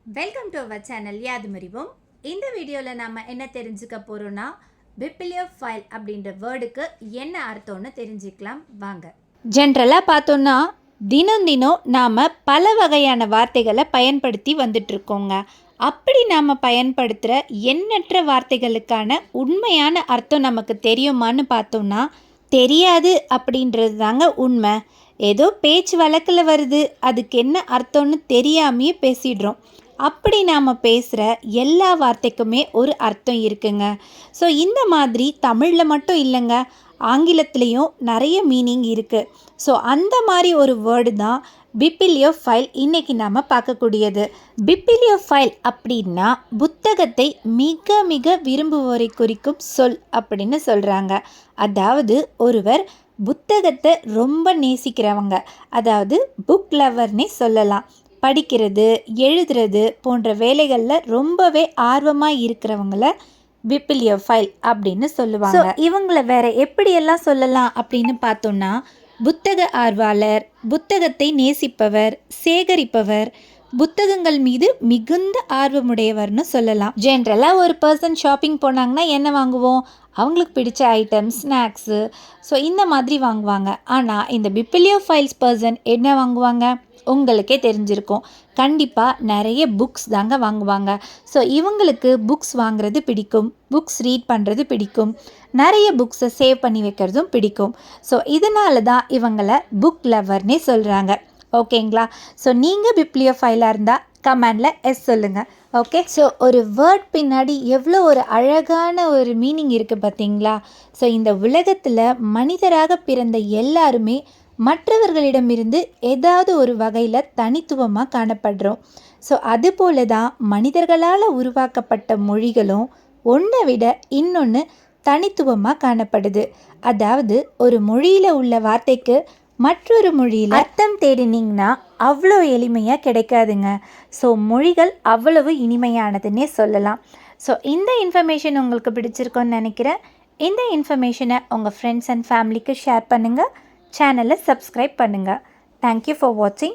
Welcome to our channel Yaadhumarivom. இந்த வீடியோவில் நாம் என்ன தெரிஞ்சுக்க போகிறோன்னா, பிப்ளியோஃபைல் அப்படின்ற வேர்டுக்கு என்ன அர்த்தம்னு தெரிஞ்சுக்கலாம் வாங்க. ஜென்ரலாக பார்த்தோன்னா தினம் நாம் பல வகையான வார்த்தைகளை பயன்படுத்தி வந்துட்ருக்கோங்க. அப்படி நாம் பயன்படுத்துகிற எண்ணற்ற வார்த்தைகளுக்கான உண்மையான அர்த்தம் நமக்கு தெரியுமான்னு பார்த்தோன்னா தெரியாது அப்படின்றது தாங்க உண்மை. ஏதோ பேச்சு வழக்கில் வருது, அதுக்கு என்ன அர்த்தம்னு தெரியாமையே பேசிடுறோம். அப்படி நாம் பேசுகிற எல்லா வார்த்தைக்குமே ஒரு அர்த்தம் இருக்குங்க. ஸோ இந்த மாதிரி தமிழில் மட்டும் இல்லைங்க, ஆங்கிலத்துலேயும் நிறைய மீனிங் இருக்குது. ஸோ அந்த மாதிரி ஒரு வேர்டு தான் பிப்ளியோஃபைல் இன்றைக்கி நாம் பார்க்கக்கூடியது. பிப்ளியோஃபைல் அப்படின்னா புத்தகத்தை மிக மிக விரும்புவோரை குறிக்கும் சொல் அப்படின்னு சொல்கிறாங்க. அதாவது ஒருவர் புத்தகத்தை ரொம்ப நேசிக்கிறவங்க, அதாவது புக் லவர்னே சொல்லலாம். படிக்கிறது, எழுதுறது போன்ற வேலைகளில் ரொம்பவே ஆர்வமாக இருக்கிறவங்கள பிப்ளியோஃபைல் அப்படின்னு சொல்லுவாங்க. இவங்கள வேற எப்படியெல்லாம் சொல்லலாம் அப்படின்னு பார்த்தோன்னா, புத்தக ஆர்வலர், புத்தகத்தை நேசிப்பவர், சேகரிப்பவர், புத்தகங்கள் மீது மிகுந்த ஆர்வமுடையவர்னு சொல்லலாம். ஜென்ரலாக ஒரு பர்சன் ஷாப்பிங் போனாங்கன்னா என்ன வாங்குவோம்? அவங்களுக்கு பிடிச்ச ஐட்டம்ஸ், ஸ்நாக்ஸு, ஸோ இந்த மாதிரி வாங்குவாங்க. ஆனால் இந்த பிப்ளியோஃபைல்ஸ் பர்சன் என்ன வாங்குவாங்க? உங்களுக்கே தெரிஞ்சிருக்கும், கண்டிப்பாக நிறைய புக்ஸ் தாங்க வாங்குவாங்க. ஸோ இவங்களுக்கு புக்ஸ் வாங்குறது பிடிக்கும், புக்ஸ் ரீட் பண்ணுறது பிடிக்கும், நிறைய புக்ஸை சேவ் பண்ணி வைக்கிறதும் பிடிக்கும். ஸோ இதனால தான் இவங்களை புக் லவர்னே சொல்கிறாங்க. ஓகேங்களா? ஸோ நீங்கள் பிப்ளியோஃபைலாக இருந்தால் கமெண்டில் எஸ் சொல்லுங்கள். ஓகே, ஸோ ஒரு வேர்ட் பின்னாடி எவ்வளோ ஒரு அழகான ஒரு மீனிங் இருக்குது பார்த்தீங்களா? ஸோ இந்த உலகத்தில் மனிதராக பிறந்த எல்லாருமே மற்றவர்களிடமிருந்து ஏதாவது ஒரு வகையில் தனித்துவமாக காணப்படுறோம். ஸோ அதுபோல தான் மனிதர்களால் உருவாக்கப்பட்ட மொழிகளும் ஒன்றை விட இன்னொன்று தனித்துவமாக காணப்படுது. அதாவது ஒரு மொழியில் உள்ள வார்த்தைக்கு மற்றொரு மொழியில் அர்த்தம் தேடினீங்கன்னா அவ்வளோ எளிமையாக கிடைக்காதுங்க. ஸோ மொழிகள் அவ்வளவு இனிமையானதுன்னே சொல்லலாம். ஸோ இந்த இன்ஃபர்மேஷன் உங்களுக்கு பிடிச்சிருக்கோன்னு நினைக்கிறேன். இந்த இன்ஃபர்மேஷனை உங்கள் ஃப்ரெண்ட்ஸ் அண்ட் ஃபேமிலிக்கு ஷேர் பண்ணுங்கள். சேனலை சப்ஸ்கிரைப் பண்ணுங்கள். தேங்க்யூ ஃபார் வாட்சிங்.